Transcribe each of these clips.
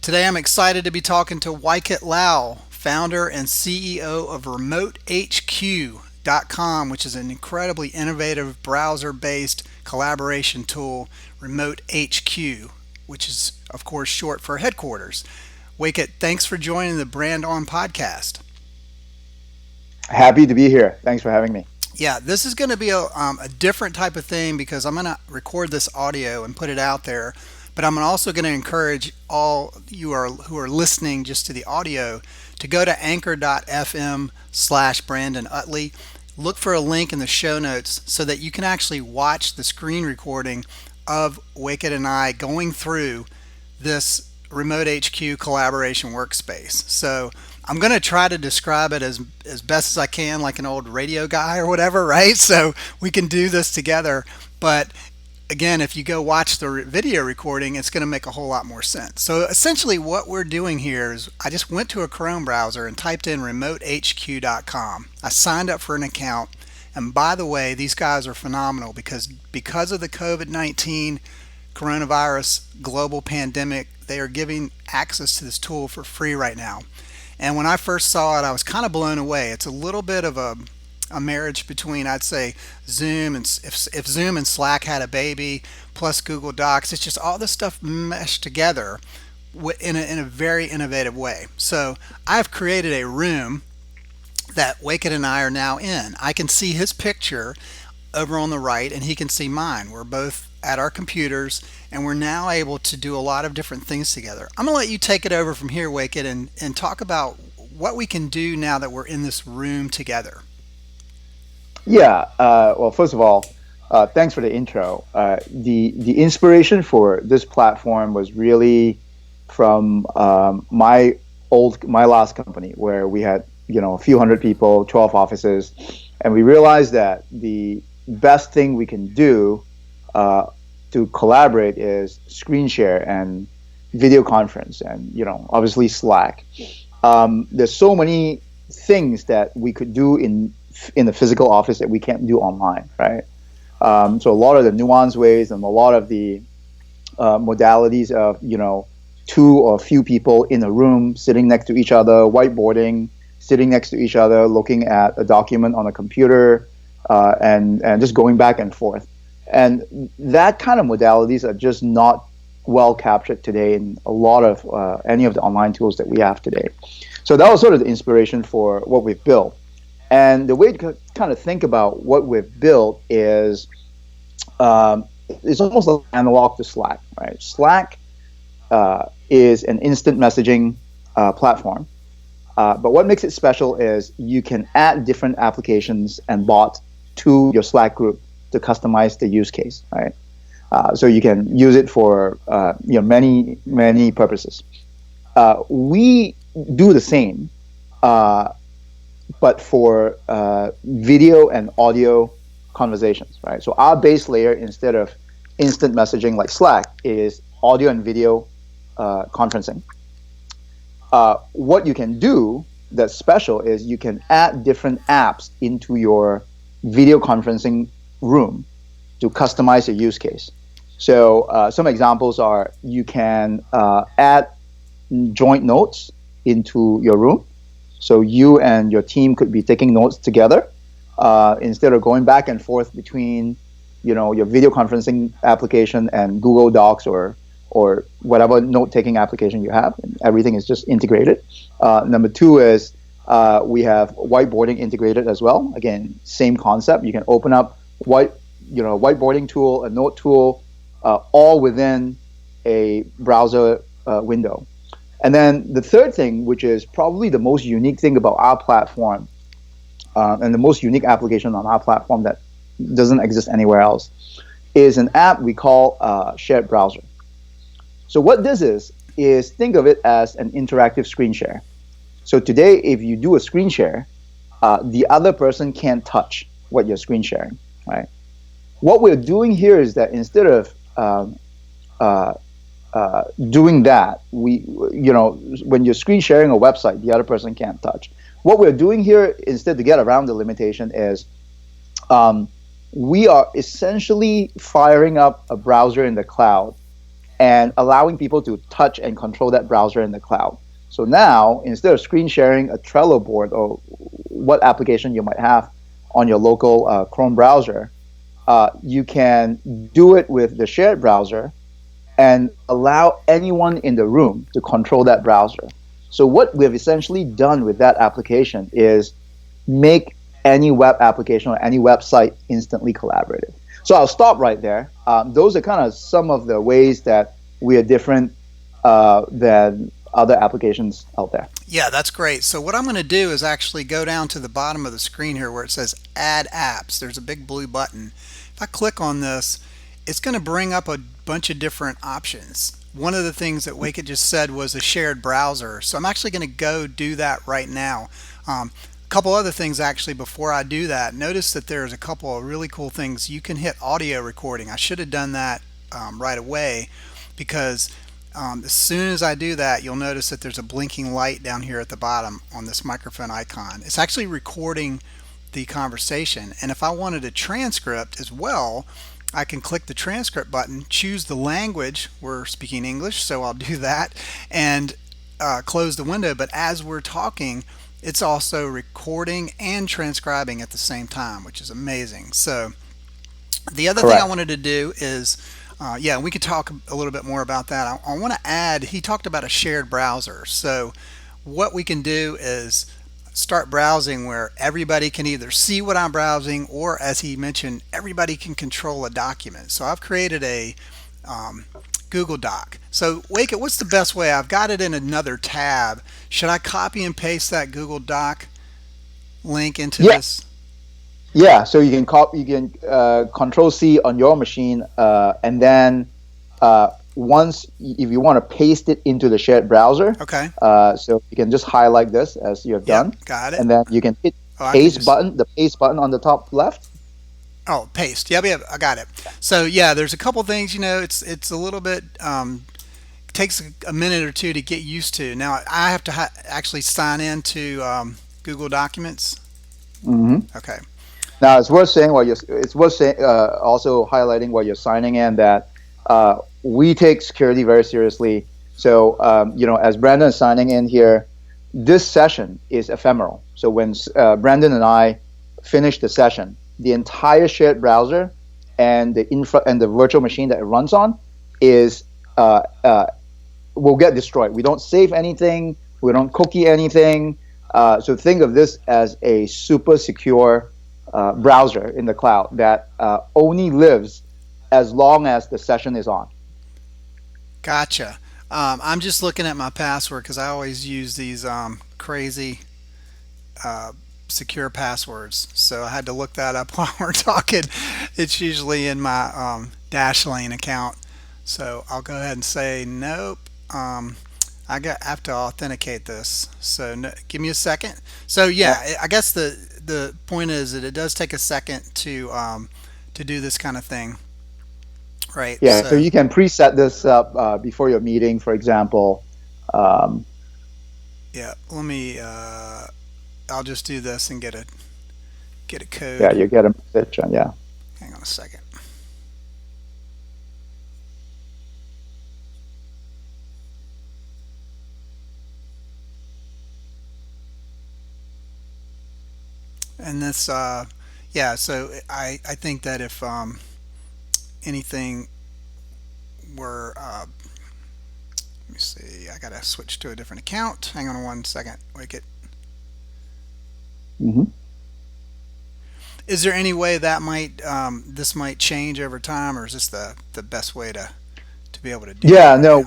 Today I'm excited to be talking to Waikit Lau, founder and CEO of RemoteHQ.com, which is an incredibly innovative browser-based collaboration tool, RemoteHQ, which is, of course, short for headquarters. Waikit, thanks for joining the Brand On podcast. Happy to be here. Thanks for having me. Yeah, this is going to be a different type of thing because I'm going to record this audio and put it out there. But I'm also going to encourage all who are listening just to the audio to go to anchor.fm/Brandon Uttley. Look for a link in the show notes so that you can actually watch the screen recording of Waikit and I going through this Remote HQ collaboration workspace. So I'm going to try to describe it as best as I can, like an old radio guy or whatever, right? So we can do this together. But again, if you go watch the video recording, it's going to make a whole lot more sense. So essentially what we're doing here is I just went to a Chrome browser and typed in remotehq.com. I signed up for an account. And by the way, these guys are phenomenal because of the COVID-19 coronavirus global pandemic, they are giving access to this tool for free right now. And when I first saw it, I was kind of blown away. It's a little bit of a marriage between, I'd say, Zoom and if Zoom and Slack had a baby, plus Google Docs. It's just all this stuff meshed together in a very innovative way. So I've created a room that Waikit and I are now in. I can see his picture over on the right, and he can see mine. We're both at our computers, and we're now able to do a lot of different things together. I'm going to let you take it over from here, Waikit, and talk about what we can do now that we're in this room together. Yeah. Well, first of all, thanks for the intro. The inspiration for this platform was really from my last company, where we had a few hundred people, 12 offices, and we realized that the best thing we can do to collaborate is screen share and video conference, and obviously Slack. There's so many things that we could do in the physical office that we can't do online, right? So a lot of the nuanced ways and a lot of the modalities of two or few people in a room sitting next to each other, whiteboarding, sitting next to each other, looking at a document on a computer, and just going back and forth. And that kind of modalities are just not well captured today in a lot of any of the online tools that we have today. So that was sort of the inspiration for what we've built. And the way to kind of think about what we've built is it's almost like analog to Slack, right? Slack is an instant messaging platform. But what makes it special is you can add different applications and bots to your Slack group to customize the use case, right? So you can use it for many purposes. We do the same, but for video and audio conversations, right? So our base layer, instead of instant messaging like Slack, is audio and video conferencing. What you can do that's special is you can add different apps into your video conferencing room to customize your use case. So some examples are you can add joint notes into your room. So you and your team could be taking notes together instead of going back and forth between your video conferencing application and Google Docs or whatever note-taking application you have. And everything is just integrated. Number two is we have whiteboarding integrated as well. Again, same concept. You can open up whiteboarding tool, a note tool, all within a browser window. And then the third thing, which is probably the most unique thing about our platform, and the most unique application on our platform that doesn't exist anywhere else, is an app we call Shared Browser. So what this is think of it as an interactive screen share. So today, if you do a screen share, the other person can't touch what you're screen sharing, right? What we're doing here is that instead of doing that, when you're screen sharing a website, the other person can't touch. What we're doing here, instead, to get around the limitation, is we are essentially firing up a browser in the cloud and allowing people to touch and control that browser in the cloud. So now, instead of screen sharing a Trello board or what application you might have on your local Chrome browser, you can do it with the shared browser and allow anyone in the room to control that browser. So what we've essentially done with that application is make any web application or any website instantly collaborative. So I'll stop right there. Those are kind of some of the ways that we are different than other applications out there. Yeah, that's great. So what I'm going to do is actually go down to the bottom of the screen here where it says Add Apps. There's a big blue button. If I click on this, it's going to bring up a bunch of different options. One of the things that Waikit just said was a shared browser. So I'm actually going to go do that right now. A couple other things actually before I do that. Notice that there's a couple of really cool things. You can hit audio recording. I should have done that right away, because as soon as I do that, you'll notice that there's a blinking light down here at the bottom on this microphone icon. It's actually recording the conversation. And if I wanted a transcript as well, I can click the transcript button, choose the language. We're speaking English, so I'll do that, and close the window. But as we're talking, it's also recording and transcribing at the same time, which is amazing. So the other thing I wanted to do is, yeah, we could talk a little bit more about that. I want to add, he talked about a shared browser. So what we can do is start browsing where everybody can either see what I'm browsing, or as he mentioned, everybody can control a document. So I've created a Google Doc. So Waikit, what's the best way? I've got it in another tab. Should I copy and paste that Google Doc link into this? Yeah, so you can Control C on your machine, and then once, if you want to paste it into the shared browser, okay. So you can just highlight this as you have done. Got it. And then you can hit paste button, the paste button on the top left. Oh, paste. Yep, I got it. So yeah, there's a couple things. It's a little bit takes a minute or two to get used to. Now I have to actually sign in to Google Documents. Mm-hmm. Okay. Now it's worth saying also highlighting while you're signing in that we take security very seriously. So as Brandon is signing in here, this session is ephemeral. So when Brandon and I finish the session, the entire shared browser and the virtual machine that it runs on is will get destroyed. We don't save anything. We don't cookie anything. So think of this as a super secure browser in the cloud that only lives as long as the session is on. Gotcha. I'm just looking at my password because I always use these crazy secure passwords. So I had to look that up while we're talking. It's usually in my Dashlane account. So I'll go ahead and say nope. I have to authenticate this. So no, give me a second. So yeah, I guess the point is that it does take a second to do this kind of thing. Right. Yeah. So you can preset this up before your meeting, for example. Yeah. Let me. I'll just do this and get a code. Yeah, you get a message. Yeah. Hang on a second. And this, yeah. So I think that if anything were, let me see. I gotta switch to a different account. Hang on one second. Waikit. Mm-hmm. Is there any way that this might change over time, or is this the best way to be able to do? Yeah, no,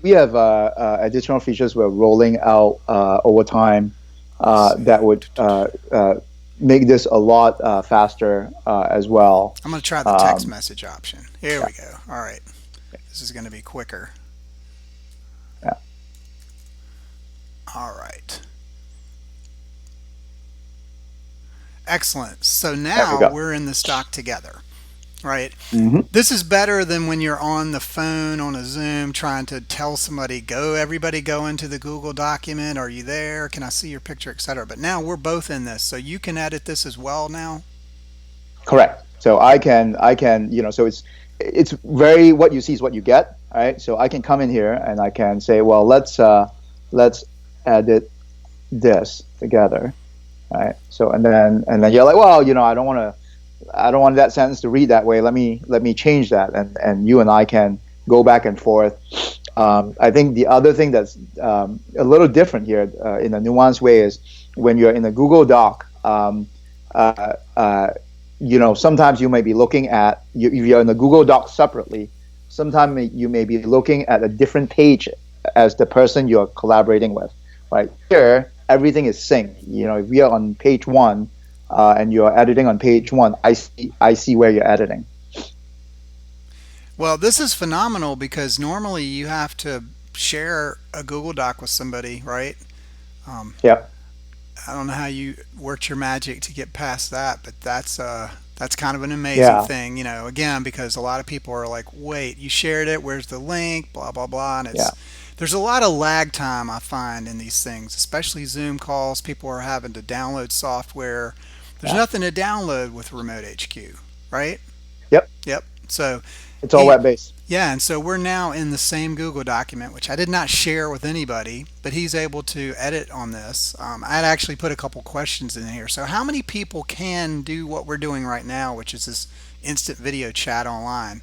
we have additional features we're rolling out over time that would make this a lot faster as well. I'm going to try the text message option. Here we go. All right, this is going to be quicker. Yeah. All right. Excellent. So now we're in this doc together, right? Mm-hmm. This is better than when you're on the phone on a Zoom trying to tell somebody, everybody go into the Google document. Are you there? Can I see your picture, etc. But now we're both in this, so you can edit this as well now. Correct. So I can, so it's very, what you see is what you get. All right, so I can come in here and I can say, well, let's edit this together. All right. So and then you're like, well, I don't want that sentence to read that way. Let me change that, and you and I can go back and forth. I think the other thing that's a little different here in a nuanced way is when you're in a Google Doc. Uh, uh, sometimes you may be looking at if you're in a Google Doc separately. Sometimes you may be looking at a different page as the person you're collaborating with. Right here, everything is synced. If we are on page one and you're editing on page one, I see where you're editing. Well, this is phenomenal because normally you have to share a Google Doc with somebody, right? Um, Yeah, I don't know how you worked your magic to get past that, but that's kind of an amazing yeah, thing, again, because a lot of people are like, "Wait, you shared it, where's the link?" blah blah blah, and yeah, there's a lot of lag time I find in these things, especially Zoom calls. People are having to download software. There's yeah. nothing to download with Remote HQ, right? Yep, Yep. So it's all he web based. Yeah, and so we're now in the same Google document, which I did not share with anybody, but he's able to edit on this. I'd actually put a couple questions in here. So, how many people can do what we're doing right now, which is this instant video chat online?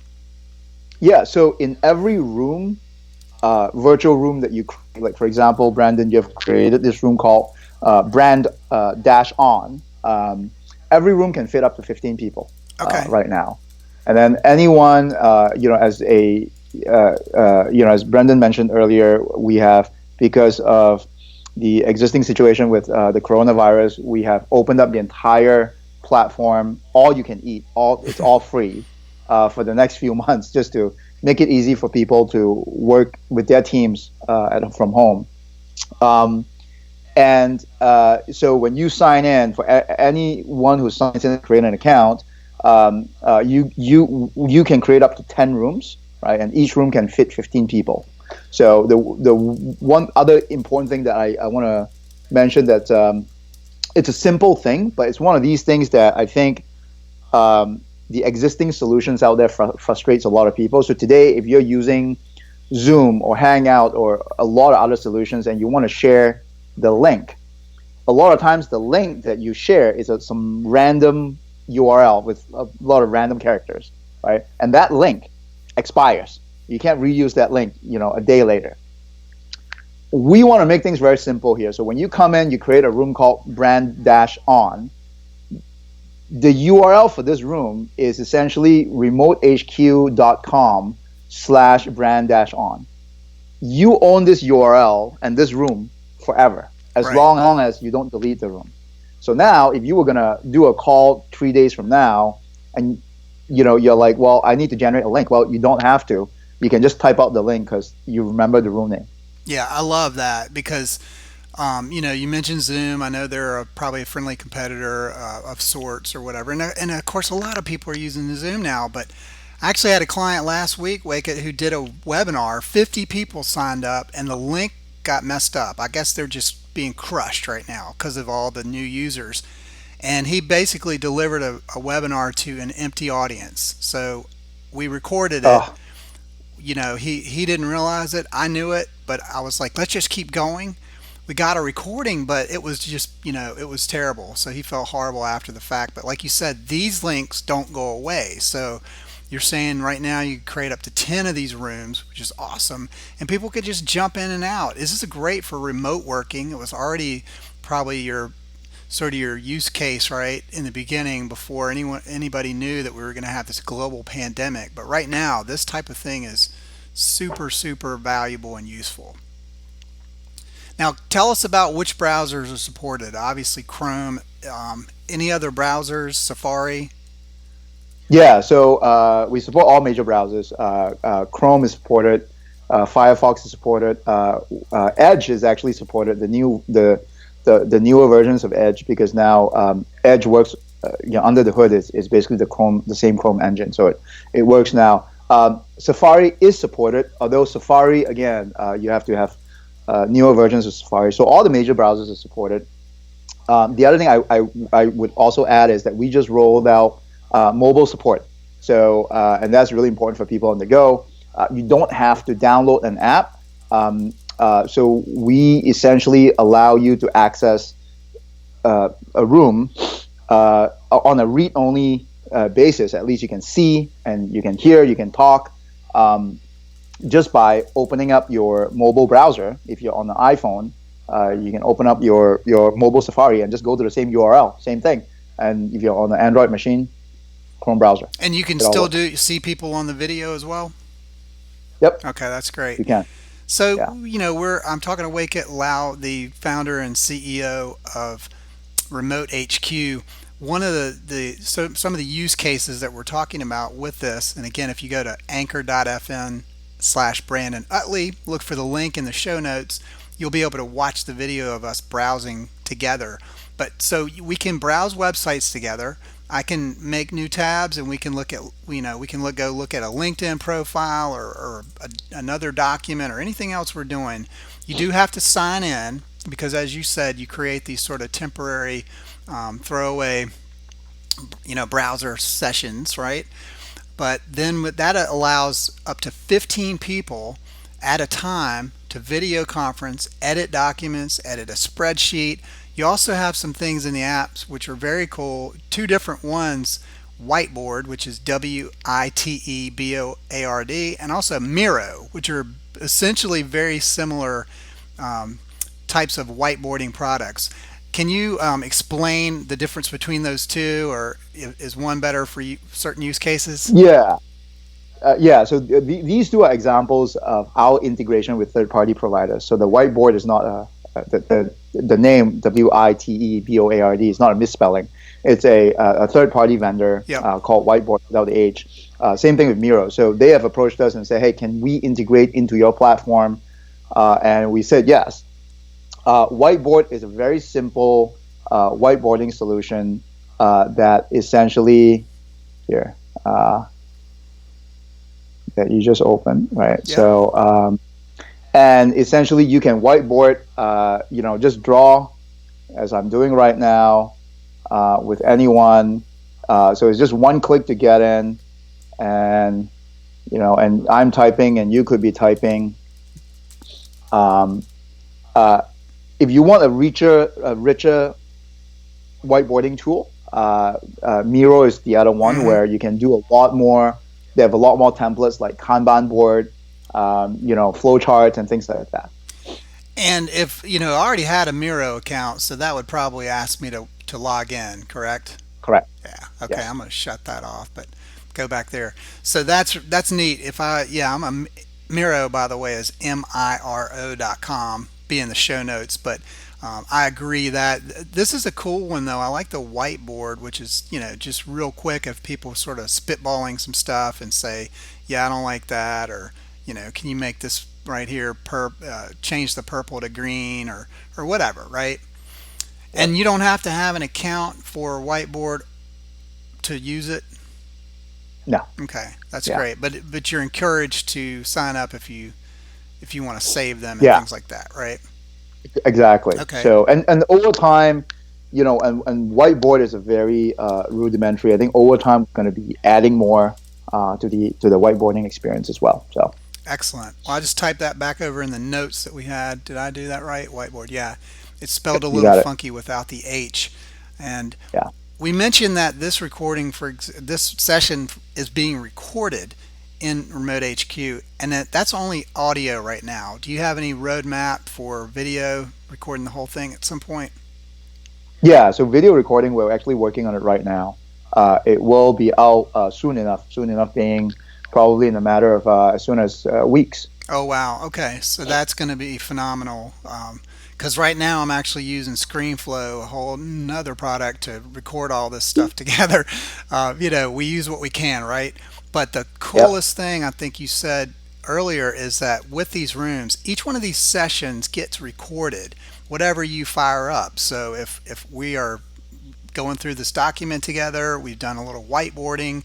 Yeah. So in every room, virtual room that you create, like for example, Brandon, you've created this room called brand dash on. Every room can fit up to 15 people Okay, right now, and then anyone, as Brendan mentioned earlier, we have, because of the existing situation with the coronavirus, we have opened up the entire platform, all you can eat, it's all free for the next few months, just to make it easy for people to work with their teams from home. Um, and so when you sign in, for anyone who signs in and create an account, you can create up to 10 rooms, right? And each room can fit 15 people. So the one other important thing that I want to mention, that it's a simple thing, but it's one of these things that I think the existing solutions out there frustrates a lot of people. So today, if you're using Zoom or Hangout or a lot of other solutions and you want to share the link, a lot of times the link that you share is some random URL with a lot of random characters, right? And that link expires. You can't reuse that link, a day later. We want to make things very simple here. So when you come in, you create a room called brand dash on. The URL for this room is essentially remotehq.com/brand dash on. You own this URL and this room forever, as right. long as you don't delete the room. So now, if you were gonna do a call 3 days from now, and you're like, well, I need to generate a link. Well, you don't have to. You can just type out the link because you remember the room name. Yeah, I love that because, you mentioned Zoom. I know they're probably a friendly competitor of sorts or whatever. And of course, a lot of people are using the Zoom now. But I actually had a client last week, Waikit, who did a webinar. 50 people signed up, and the link got messed up. I guess they're just being crushed right now because of all the new users. And he basically delivered a webinar to an empty audience. So we recorded it. Oh, He didn't realize it. I knew it, but I was like, let's just keep going. We got a recording, but it was just, it was terrible. So he felt horrible after the fact. But like you said, these links don't go away. So you're saying right now you can create up to 10 of these rooms, which is awesome. And people could just jump in and out. This is great for remote working. It was already probably your use case, right, in the beginning, before anybody knew that we were going to have this global pandemic. But right now, this type of thing is super, super valuable and useful. Now, tell us about which browsers are supported. Obviously, Chrome. Any other browsers? Safari? yeah. So we support all major browsers. Chrome is supported. Firefox is supported. Edge is actually supported. The newer versions of Edge, because now Edge works under the hood is basically the same Chrome engine, so it works now. Safari is supported, although Safari, again, you have to have newer versions of Safari. So all the major browsers are supported. The other thing I would also add is that we just rolled out mobile support. So and that's really important for people on the go. You don't have to download an app. So we essentially allow you to access a room on a read-only basis. At least you can see and you can hear, you can talk, just by opening up your mobile browser. If you're on the iPhone, you can open up your mobile Safari and just go to the same URL, same thing. And if you're on the Android machine, Chrome browser. And you can still see people on the video as well? Yep. Okay, that's great. You can. So, yeah. I'm talking to Waikit Lau, the founder and CEO of RemoteHQ. One of some of the use cases that we're talking about with this, and again, if you go to anchor.fm/Brandon Uttley, look for the link in the show notes, you'll be able to watch the video of us browsing together. But so we can browse websites together. I can make new tabs, and we can look at go look at a LinkedIn profile or another document or anything else we're doing. You do have to sign in because, as you said, you create these sort of temporary throwaway browser sessions, right? But then that allows up to 15 people at a time to video conference, edit documents, edit a spreadsheet. You also have some things in the apps which are very cool. Two different ones: Whiteboard, which is WITEBOARD, and also Miro, which are essentially very similar types of whiteboarding products. Can you explain the difference between those two, or is one better for certain use cases? Yeah. So these two are examples of our integration with third-party providers. So the whiteboard is not the name WITEBOARD is not a misspelling. It's a third-party vendor called Whiteboard without the H. Same thing with Miro. So they have approached us and said, hey, can we integrate into your platform? And we said yes. Whiteboard is a very simple whiteboarding solution that essentially that you just open, right? Yeah. So, and essentially you can whiteboard, just draw, as I'm doing right now, with anyone. So it's just one click to get in, and and I'm typing, and you could be typing. If you want a richer whiteboarding tool, Miro is the other one where you can do a lot more. They have a lot more templates like Kanban board, flowcharts and things like that. And if I already had a Miro account, so that would probably ask me to log in, correct? Correct. Yeah. Okay. Yes. I'm going to shut that off, but go back there. So that's neat. I'm a Miro, by the way, is MIRO.com. Be in the show notes, but I agree that this is a cool one though. I like the whiteboard, which is just real quick if people sort of spitballing some stuff and say, yeah, I don't like that, or can you make this right here change the purple to green or whatever, right? Yep. And you don't have to have an account for Whiteboard to use it. No. Okay, that's great. But you're encouraged to sign up if you want to save them and things like that, right? Exactly. Okay. So and over time, and Whiteboard is a very rudimentary. I think over time we're going to be adding more to the whiteboarding experience as well. So excellent. Well, I just typed that back over in the notes that we had. Did I do that right? Whiteboard. Yeah. It's spelled a little funky without the H. And we mentioned that this recording for this session is being recorded in RemoteHQ, and that's only audio right now. Do you have any roadmap for video, recording the whole thing at some point? Yeah, so video recording, we're actually working on it right now. It will be out soon enough being probably in a matter of as soon as weeks. Oh, wow. Okay, so that's going to be phenomenal. Because right now I'm actually using ScreenFlow, a whole nother product, to record all this stuff together. We use what we can, right? But the coolest thing I think you said earlier is that with these rooms, each one of these sessions gets recorded, whatever you fire up. So if we are going through this document together, we've done a little whiteboarding,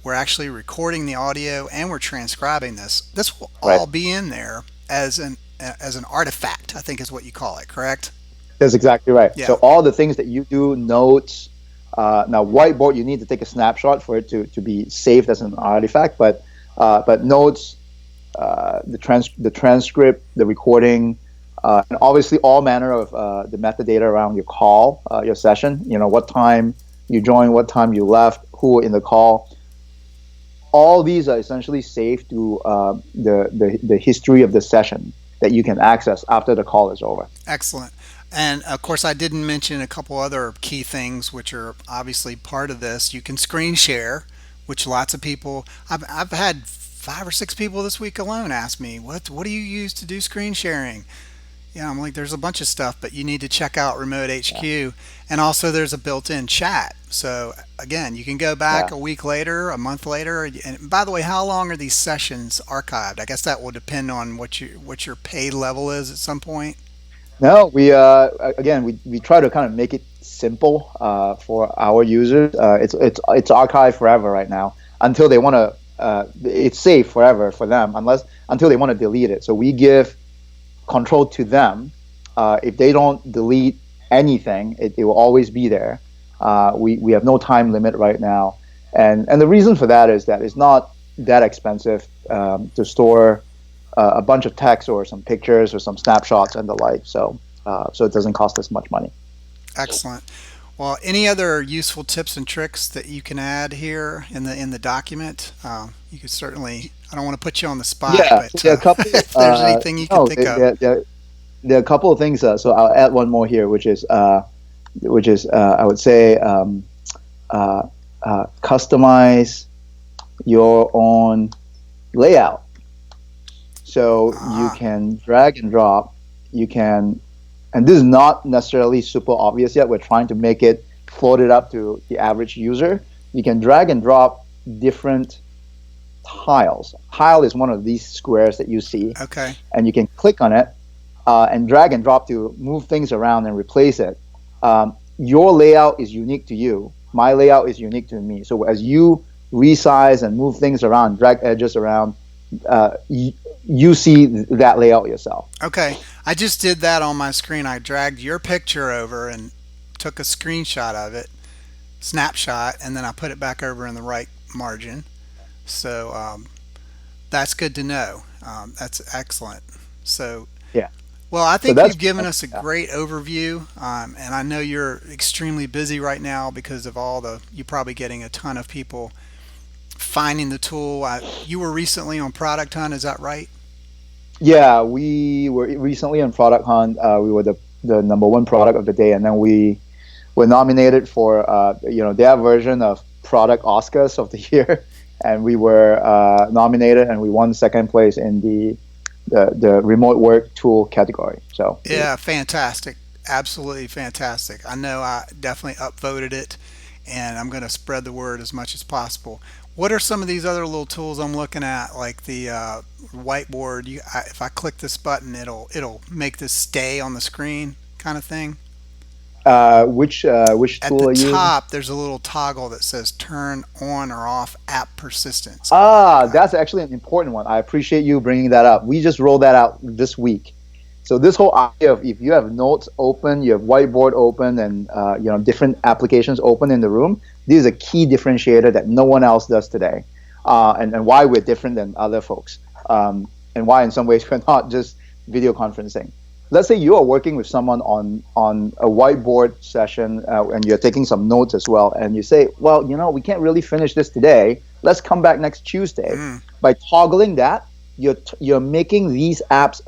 we're actually recording the audio and we're transcribing this. This will all be in there as an artifact, I think is what you call it, correct? That's exactly right. Yeah. So all the things that you do, notes, now Whiteboard, you need to take a snapshot for it to be saved as an artifact, but notes, the transcript, the recording, and obviously all manner of the metadata around your call, your session. You know, what time you joined, what time you left, who were in the call. All these are essentially saved to the history of the session that you can access after the call is over. Excellent. And of course, I didn't mention a couple other key things which are obviously part of this. You can screen share, which lots of people, I've had 5 or 6 people this week alone ask me, what do you use to do screen sharing? Yeah, I'm like, there's a bunch of stuff, but you need to check out Remote Yeah. HQ. And also, there's a built-in chat. So again, you can go back Yeah. a week later, a month later. And by the way, how long are these sessions archived? I guess that will depend on what your pay level is at some point. No, we again we try to kind of make it simple for our users. It's archived forever right now until they want to. It's safe forever for them unless until they want to delete it. So we give control to them. If they don't delete anything, it will always be there. We have no time limit right now, and the reason for that is that it's not that expensive to store a bunch of text or some pictures or some snapshots and the like. So it doesn't cost us much money. Excellent. Well, any other useful tips and tricks that you can add here in the document? You could certainly. I don't want to put you on the spot, Yeah, so but there are a couple. if there's anything you can No, think of. there are a couple of things. So I'll add one more here, which is I would say customize your own layout. So you Ah, can drag and drop. You can, and this is not necessarily super obvious yet. We're trying to make it float it up to the average user. You can drag and drop different tiles. Tile is one of these squares that you see, okay. and you can click on it and drag and drop to move things around and replace it. Your layout is unique to you. My layout is unique to me. So as you resize and move things around, drag edges around, you see that layout yourself. Okay. I just did that on my screen. I dragged your picture over and took a screenshot of it, snapshot, and then I put it back over in the right margin. So that's good to know. That's excellent. So, Yeah. well, I So think that's you've given us a great overview, and I know you're extremely busy right now because of you're probably getting a ton of people finding the tool. You were recently on Product Hunt, is that right? yeah. We were recently on Product Hunt. We were the number one product of the day, and then we were nominated for their version of Product Oscars of the year, and we were nominated, and we won second place in the remote work tool category. So Yeah, fantastic. Absolutely fantastic. I know I definitely upvoted it, and I'm going to spread the word as much as possible. What are some of these other little tools I'm looking at, like the whiteboard? If I click this button, it'll make this stay on the screen, kind of thing. which At the tool are you using? top, there's a little toggle that says turn on or off app persistence. Uh, That's actually an important one. I appreciate you bringing that up. We just rolled that out this week. So this whole idea of if you have notes open, you have whiteboard open, and different applications open in the room, this is a key differentiator that no one else does today, and why we're different than other folks, and why in some ways we're not just video conferencing. Let's say you are working with someone on a whiteboard session, and you're taking some notes as well, and you say, well, we can't really finish this today. Let's come back next Tuesday. mm, By toggling that, you're making these apps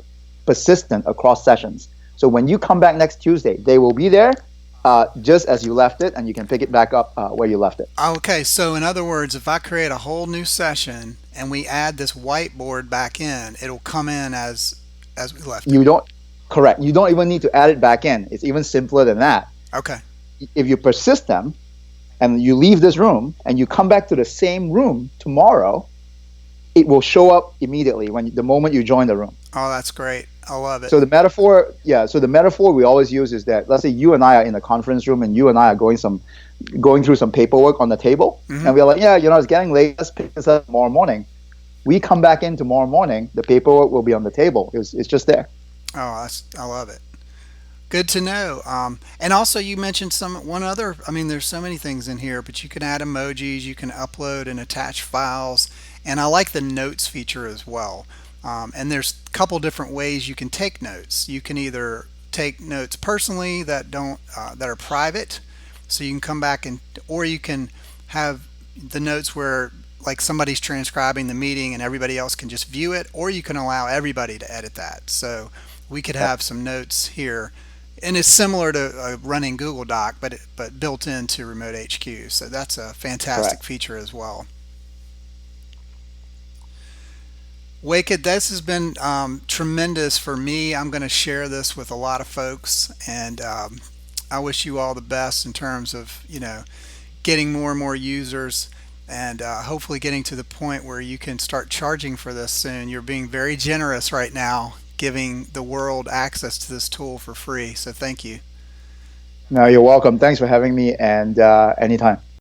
persistent across sessions. So when you come back next Tuesday, they will be there just as you left it, and you can pick it back up where you left it. okay, so in other words, if I create a whole new session and we add this whiteboard back in, it'll come in as we left it. You don't, correct. You don't even need to add it back in. It's even simpler than that. Okay. If you persist them and you leave this room and you come back to the same room tomorrow, it will show up immediately when the moment you join the room. Oh, that's great. I love it. So the metaphor, yeah. So the metaphor we always use is that, let's say you and I are in a conference room and you and I are going through some paperwork on the table, Hmm. and we're like, yeah, it's getting late. Let's pick this up tomorrow morning. We come back in tomorrow morning. The paperwork will be on the table. It's just there. Oh, I love it. Good to know. And also, you mentioned one other. I mean, there's so many things in here, but you can add emojis, you can upload and attach files, and I like the notes feature as well. And there's a couple different ways you can take notes. You can either take notes personally that don't that are private, so you can come back and, or you can have the notes where like somebody's transcribing the meeting and everybody else can just view it, or you can allow everybody to edit that. So we could Yeah. have some notes here, and it's similar to running Google Doc, but built into RemoteHQ. So that's a Right. fantastic feature as well. Waikit, this has been tremendous for me. I'm going to share this with a lot of folks, and I wish you all the best in terms of getting more and more users, and hopefully getting to the point where you can start charging for this soon. You're being very generous right now, giving the world access to this tool for free. So thank you. No, you're welcome. Thanks for having me, and anytime.